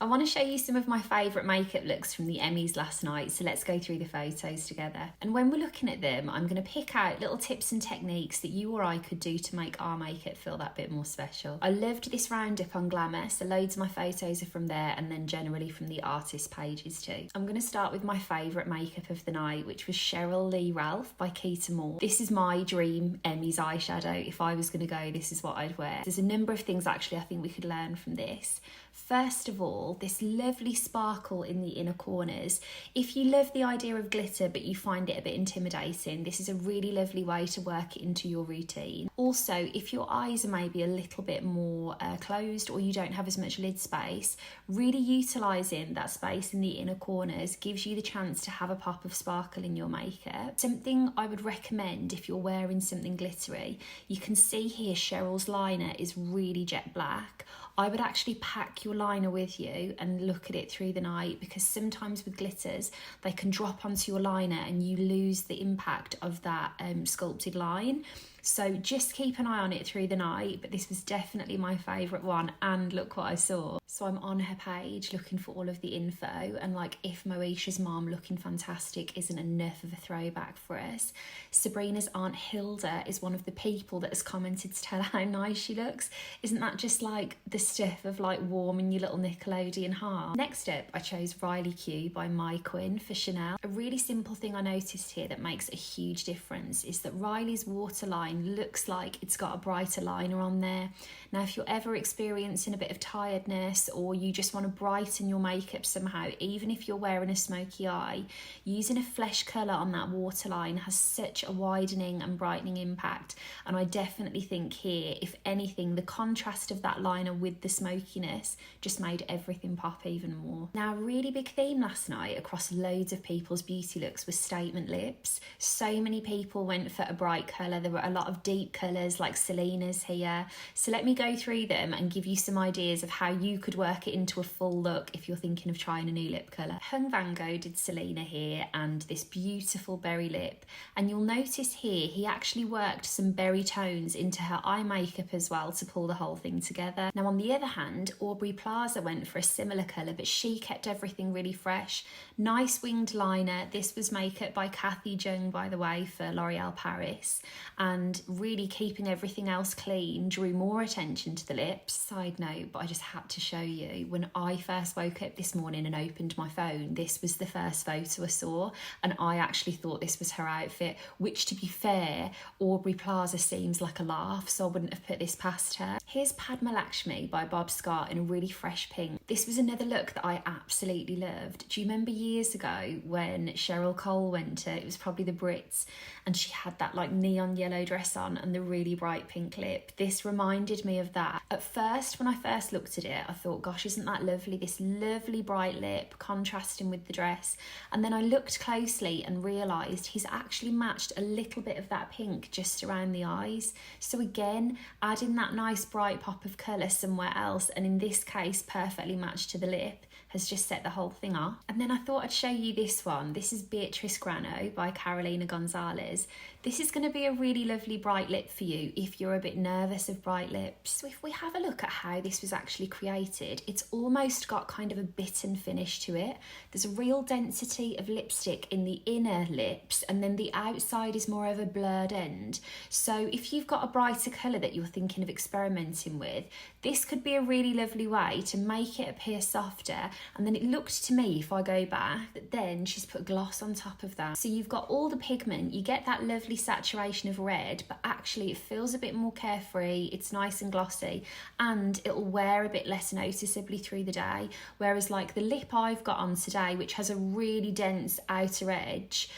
I want to show you some of my favourite makeup looks from the Emmys last night, so let's go through the photos together. And when we're looking at them, I'm going to pick out little tips and techniques that you or I could do to make our makeup feel that bit more special. I loved this roundup on Glamour, so loads of my photos are from there and then generally from the artist pages too. I'm going to start with my favourite makeup of the night, which was Cheryl Lee Ralph by Keita Moore. This is my dream Emmys eyeshadow. If I was going to go, this is what I'd wear. There's a number of things actually I think we could learn from this. First of all, this lovely sparkle in the inner corners. If you love the idea of glitter but you find it a bit intimidating, this is a really lovely way to work it into your routine. Also, if your eyes are maybe a little bit more closed or you don't have as much lid space, really utilising that space in the inner corners gives you the chance to have a pop of sparkle in your makeup. Something I would recommend if you're wearing something glittery, you can see here Cheryl's liner is really jet black. I would actually pack your liner with you and look at it through the night, because sometimes with glitters they can drop onto your liner and you lose the impact of that sculpted line. So just keep an eye on it through the night, but this was definitely my favourite one, and look what I saw. So I'm on her page looking for all of the info, and like, if Moesha's mom looking fantastic isn't enough of a throwback for us, Sabrina's aunt Hilda is one of the people that has commented to tell how nice she looks. Isn't that just like the stuff of like warming your little Nickelodeon heart? Next up, I chose Riley Q by My Quinn for Chanel. A really simple thing I noticed here that makes a huge difference is that Riley's waterline looks like it's got a brighter liner on there. Now, if you're ever experiencing a bit of tiredness or you just want to brighten your makeup somehow, even if you're wearing a smoky eye, using a flesh colour on that waterline has such a widening and brightening impact. And I definitely think here, if anything, the contrast of that liner with the smokiness just made everything pop even more. Now, a really big theme last night across loads of people's beauty looks was statement lips. So many people went for a bright colour. There were a lot of deep colours like Selena's here. So let me go through them and give you some ideas of how you could work it into a full look if you're thinking of trying a new lip colour. Hung Van Gogh did Selena here and this beautiful berry lip. And you'll notice here he actually worked some berry tones into her eye makeup as well to pull the whole thing together. Now on the other hand, Aubrey Plaza went for a similar colour, but she kept everything really fresh. Nice winged liner. This was makeup by Kathy Jung, by the way, for L'Oreal Paris. And really keeping everything else clean drew more attention to the lips. Side note, but I just had to show you, when I first woke up this morning and opened my phone, this was the first photo I saw, and I actually thought this was her outfit, which, to be fair, Aubrey Plaza seems like a laugh, so I wouldn't have put this past her. Here's Padma Lakshmi by Bob Scott in a really fresh pink. This was another look that I absolutely loved. Do you remember years ago when Cheryl Cole went to, it was probably the Brits, and she had that like neon yellow dress on and the really bright pink lip? This reminded me of that. At first, when I first looked at it, I thought, gosh, isn't that lovely? This lovely bright lip contrasting with the dress. And then I looked closely and realised he's actually matched a little bit of that pink just around the eyes. So again, adding that nice bright pop of colour somewhere else, and in this case perfectly matched to the lip, has just set the whole thing off. And then I thought I'd show you this one. This is Beatrice Grano by Carolina Gonzalez. This is going to be a really lovely bright lip for you if you're a bit nervous of bright lips. So if we have a look at how this was actually created, it's almost got kind of a bitten finish to it. There's a real density of lipstick in the inner lips, and then the outside is more of a blurred end. So if you've got a brighter colour that you're thinking of experimenting with, this could be a really lovely way to make it appear softer. And then it looked to me, if I go back, that then she's put gloss on top of that. So you've got all the pigment, you get that lovely saturation of red, but actually it feels a bit more carefree, it's nice and glossy, and it'll wear a bit less noticeably through the day. Whereas like the lip I've got on today, which has a really dense outer edge,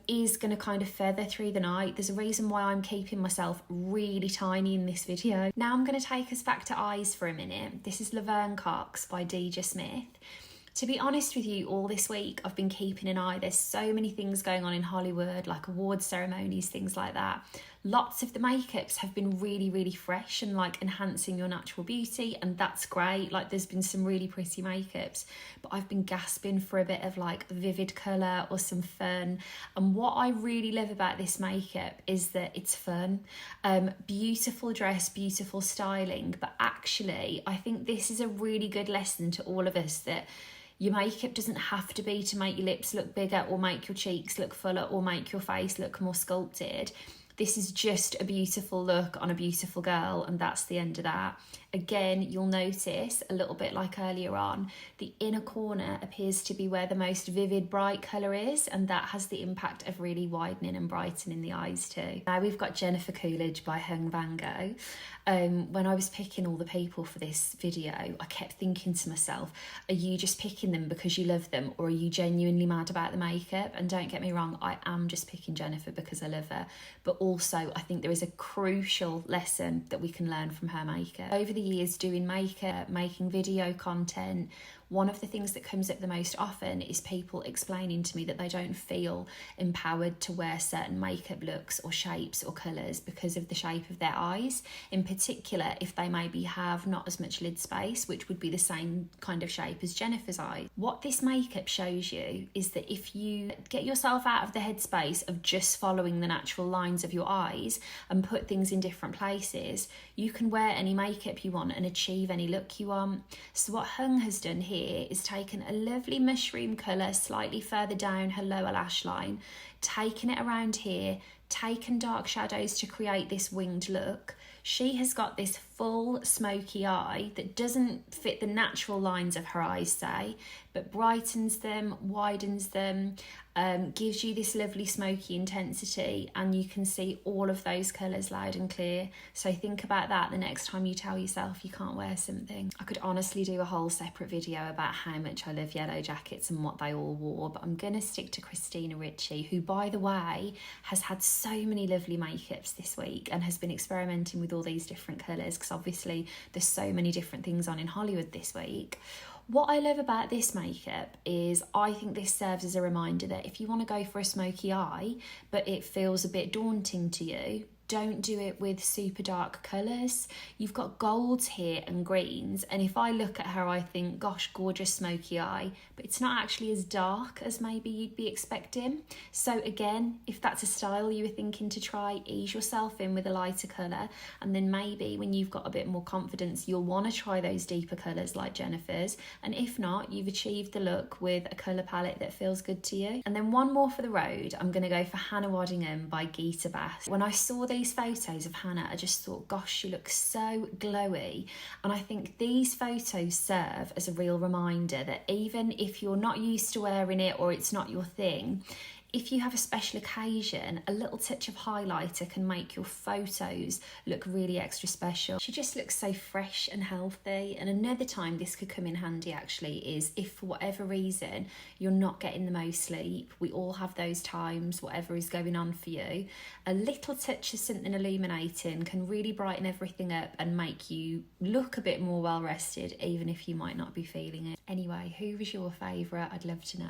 is going to kind of feather through the night. There's a reason why I'm keeping myself really tiny in this video. Now I'm going to take us back to eyes for a minute. This is Laverne Cox by Deja Smith. To be honest with you, all this week I've been keeping an eye. There's so many things going on in Hollywood, like awards ceremonies, things like that. Lots of the makeups have been really, really fresh and like enhancing your natural beauty, and that's great. Like there's been some really pretty makeups, but I've been gasping for a bit of like vivid colour or some fun. And what I really love about this makeup is that it's fun. Beautiful dress, beautiful styling, but actually I think this is a really good lesson to all of us that your makeup doesn't have to be to make your lips look bigger or make your cheeks look fuller or make your face look more sculpted. This is just a beautiful look on a beautiful girl, and that's the end of that. Again, you'll notice, a little bit like earlier on, the inner corner appears to be where the most vivid, bright colour is, and that has the impact of really widening and brightening the eyes too. Now we've got Jennifer Coolidge by Hung Van Gogh. When I was picking all the people for this video, I kept thinking to myself, are you just picking them because you love them, or are you genuinely mad about the makeup? And don't get me wrong, I am just picking Jennifer because I love her, but also I think there is a crucial lesson that we can learn from her makeup. Over the years doing makeup, making video content, one of the things that comes up the most often is people explaining to me that they don't feel empowered to wear certain makeup looks or shapes or colours because of the shape of their eyes. In particular, if they maybe have not as much lid space, which would be the same kind of shape as Jennifer's eyes. What this makeup shows you is that if you get yourself out of the headspace of just following the natural lines of your eyes and put things in different places, you can wear any makeup you want and achieve any look you want. So what Hung has done here is taken a lovely mushroom colour slightly further down her lower lash line, taken it around here, taken dark shadows to create this winged look. She has got this full smoky eye that doesn't fit the natural lines of her eyes, say, but brightens them, widens them, gives you this lovely smoky intensity, and you can see all of those colours loud and clear. So think about that the next time you tell yourself you can't wear something. I could honestly do a whole separate video about how much I love yellow jackets and what they all wore, but I'm going to stick to Christina Ricci, who, by the way, has had so many lovely makeups this week and has been experimenting with all these different colours, because obviously there's so many different things on in Hollywood this week. What I love about this makeup is I think this serves as a reminder that if you want to go for a smoky eye, but it feels a bit daunting to you, don't do it with super dark colours. You've got golds here and greens, and if I look at her, I think, gosh, gorgeous smoky eye, but it's not actually as dark as maybe you'd be expecting. So again, if that's a style you were thinking to try, ease yourself in with a lighter colour, and then maybe when you've got a bit more confidence, you'll want to try those deeper colours like Jennifer's, and if not, you've achieved the look with a colour palette that feels good to you. And then one more for the road, I'm going to go for Hannah Waddingham by Geeta Bass. When I saw these photos of Hannah, I just thought, gosh, she looks so glowy. And I think these photos serve as a real reminder that even if you're not used to wearing it or it's not your thing, if you have a special occasion, a little touch of highlighter can make your photos look really extra special. She just looks so fresh and healthy. And another time this could come in handy actually is if for whatever reason you're not getting the most sleep. We all have those times, whatever is going on for you. A little touch of something illuminating can really brighten everything up and make you look a bit more well rested, even if you might not be feeling it. Anyway, who was your favourite? I'd love to know.